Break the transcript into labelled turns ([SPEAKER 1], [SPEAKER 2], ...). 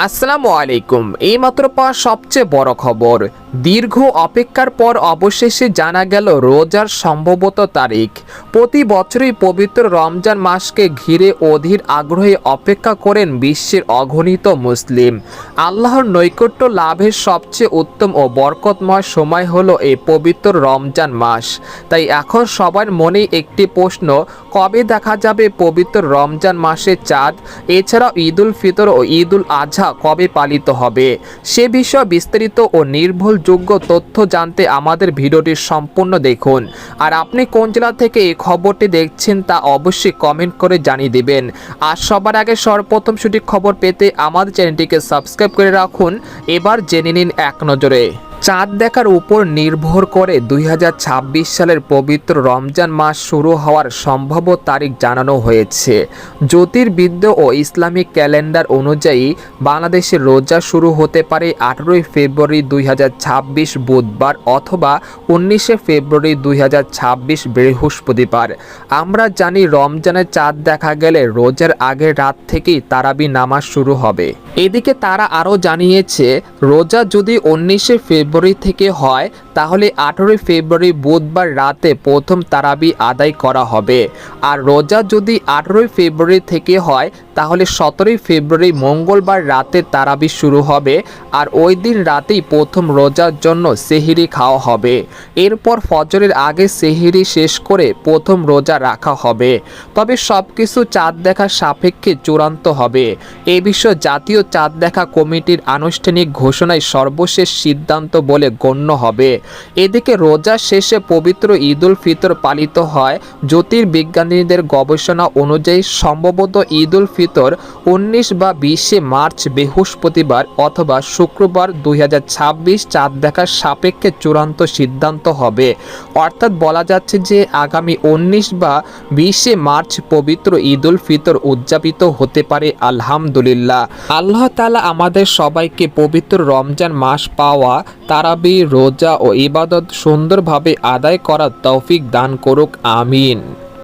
[SPEAKER 1] আসসালামু আলাইকুম। এইমাত্র পাওয়া সবচেয়ে বড় খবর, দীর্ঘ অপেক্ষার পর অবশেষে জানা গেল রোজার সম্ভবত তারিখ। প্রতি বছরই পবিত্র রমজান মাসকে ঘিরে অধীর আগ্রহে অপেক্ষা করেন বিশ্বের অগণিত মুসলিম। আল্লাহর নৈকট্য লাভের সবচেয়ে উত্তম ও বরকতময় সময় হলো এই পবিত্র রমজান মাস। তাই এখন সবার মনেই একটি প্রশ্ন, কবে দেখা যাবে পবিত্র রমজান মাসের চাঁদ? এছাড়াও ঈদুল ফিতর ও ঈদুল আজহা কবে পালিত হবে? সে বিষয়ে বিস্তারিত ও নির্ভরযোগ্য তথ্য জানতে আমাদের ভিডিওটি সম্পূর্ণ দেখুন। আর আপনি কোন জেলা থেকে এই খবরটি দেখছেন তা অবশ্যই কমেন্ট করে জানিয়ে দিবেন। আর সবার আগে সর্বপ্রথম সঠিক খবর পেতে আমাদের চ্যানেলটিকে সাবস্ক্রাইব করে রাখুন। এবার জেনে নিন এক নজরে। চাঁদ দেখার উপর নির্ভর করে 2026 সালের পবিত্র রমজান মাস শুরু হওয়ার সম্ভাব্য তারিখ জানানো হয়েছে। জ্যোতির্বিদ্য ও ইসলামিক ক্যালেন্ডার অনুযায়ী বাংলাদেশের রোজা শুরু হতে পারে 18 ফেব্রুয়ারি 2026 বুধবার অথবা 19 ফেব্রুয়ারি 2026 বৃহস্পতিবার। আমরা জানি রমজানের চাঁদ দেখা গেলে রোজার আগের রাত থেকেই তারাবি নামাজ শুরু হবে। এদিকে তারা আরও জানিয়েছে, রোজা যদি 19 ফেব্রুয়ারি থেকে হয় তাহলে 18 ফেব্রুয়ারি বুধবার রাতে প্রথম তারাবি আদায় করা হবে। আর রোজা যদি 18 ফেব্রুয়ারি থেকে হয় তাহলে 17 ফেব্রুয়ারি মঙ্গলবার রাতে তারাবি শুরু হবে। আর ওই দিন রাতেই প্রথম রোজার জন্য সেহরি খাওয়া হবে। এরপর ফজরের আগে সেহরি শেষ করে প্রথম রোজা রাখা হবে। তবে সব কিছু চাঁদ দেখার সাপেক্ষে চূড়ান্ত হবে। এ বিষয়ে জাতীয় চাঁদ দেখা কমিটির আনুষ্ঠানিক ঘোষণায় সর্বশেষ সিদ্ধান্ত বলে গণ্য হবে। এদিকে রোজা শেষে পবিত্র ঈদুল ফিতর পালিত হয়। জ্যোতির্বিজ্ঞানীদের গবেষণা অনুযায়ী সম্ভবত ঈদুল ফিতর 19 বা 20 মার্চ বৃহস্পতিবার অথবা শুক্রবার 2026 চাঁদ দেখার সাপেক্ষে চূড়ান্ত সিদ্ধান্ত হবে। অর্থাৎ বলা যাচ্ছে যে আগামী 19 বা 20 মার্চ পবিত্র ঈদুল ফিতর উদযাপিত হতে পারে। আলহামদুলিল্লাহ, আল্লাহ তাআলা আমাদের সবাইকে পবিত্র রমজান মাস পাওয়া, তারাবি, রোজা ও ইবাদত সুন্দরভাবে আদায় করার তৌফিক দান করুক। আমিন।